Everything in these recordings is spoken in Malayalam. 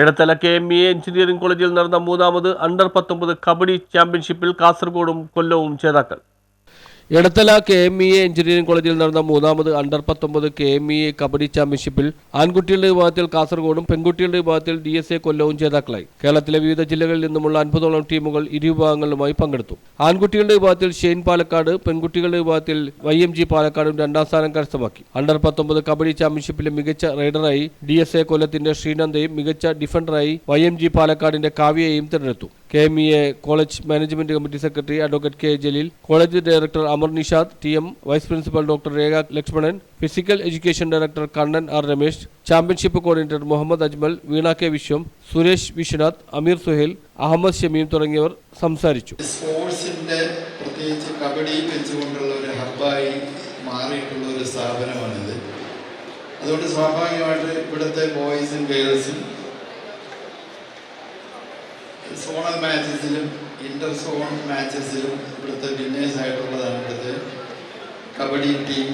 എടത്തല KMEA എഞ്ചിനീയറിംഗ് കോളേജിൽ നടന്ന മൂന്നാമത് അണ്ടർ-19 കബഡി ചാമ്പ്യൻഷിപ്പിൽ കാസർഗോഡും കൊല്ലവും ജേതാക്കൾ. എടത്തല KMEA എഞ്ചിനീയറിംഗ് കോളേജിൽ നടന്ന മൂന്നാമത് അണ്ടർ-19 KMEA കബഡി ചാമ്പ്യൻഷിപ്പിൽ ആൺകുട്ടികളുടെ വിഭാഗത്തിൽ കാസർഗോഡും പെൺകുട്ടികളുടെ വിഭാഗത്തിൽ DSA കൊല്ലവും ജേതാക്കളായി. കേരളത്തിലെ വിവിധ ജില്ലകളിൽ നിന്നുമുള്ള 50ഓളം ടീമുകൾ ഇരുവിഭാഗങ്ങളിലുമായി പങ്കെടുത്തു. ആൺകുട്ടികളുടെ വിഭാഗത്തിൽ ഷെയ്ൻ പാലക്കാട്, പെൺകുട്ടികളുടെ വിഭാഗത്തിൽ YMG പാലക്കാടും രണ്ടാം സ്ഥാനം കരസ്ഥമാക്കി. അണ്ടർ-19 കബഡി ചാമ്പ്യൻഷിപ്പിലെ മികച്ച റൈഡറായി DSA കൊല്ലത്തിന്റെ ശ്രീനന്ദയും മികച്ച ഡിഫൻഡറായി YMG പാലക്കാടിന്റെ കാവ്യയെയും തിരഞ്ഞെടുത്തു. KMEA college management committee secretary advocate K. Jaleel, college director Amar Nishad TM, vice principal doctor Rekha Lakshmanan, physical education director Kannan R. Ramesh, championship coordinator Muhammad Ajmal, Veena K. Vishwam, Suresh Vishwanath, Ameer Suhail, Ahmed Shameem തുടങ്ങിയവർ സംസാരിച്ചു. സ്പോർട്സിന്റെ പ്രത്യേകിച്ച് കബഡി വെച്ചുകൊണ്ടുള്ള ഒരു ഹബ്ബായി മാറിയിട്ടുള്ള ഒരു സ്ഥാപനമാണിത്. അതുകൊണ്ട് സ്വാഭാവികമായിട്ട് ഇവിടുത്തെ ബോയ്സും ഗേൾസും സോണൽ മാച്ചസിലും ഇന്റർ സോൺ മാച്ചസിലും ഇവിടുത്തെ വിന്നേഴ്സ് ആയിട്ടുള്ളതാണ് ഇവിടുത്തെ കബഡി ടീം.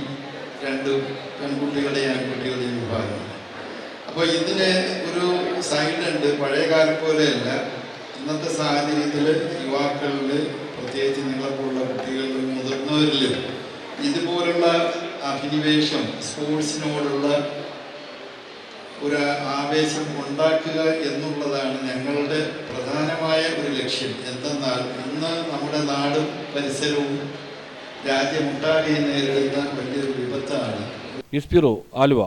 രണ്ട് പെൺകുട്ടികളുടെയും ആൺകുട്ടികളുടെയും വിഭാഗമാണ്. അപ്പോൾ ഇതിന് ഒരു സൈഡുണ്ട്. പഴയ കാലം പോലെയല്ല. ഇന്നത്തെ സാഹചര്യത്തിൽ യുവാക്കളിൽ, പ്രത്യേകിച്ച് നിങ്ങളെപ്പോലുള്ള കുട്ടികളിലും മുതിർന്നവരിലും ഇതുപോലുള്ള അഭിനിവേശം, സ്പോർട്സിനോടുള്ള ഒരു ആവേശം ഉണ്ടാക്കുക എന്നുള്ളതാണ് ഞങ്ങളുടെ പ്രധാനമായ ഒരു ലക്ഷ്യം. എന്തെന്നാൽ ഇന്ന് നമ്മുടെ നാടും പരിസരവും രാജ്യമൊട്ടാകെ നേരിടുന്ന വലിയൊരു വിപത്താണ്. News bureau, Aluva.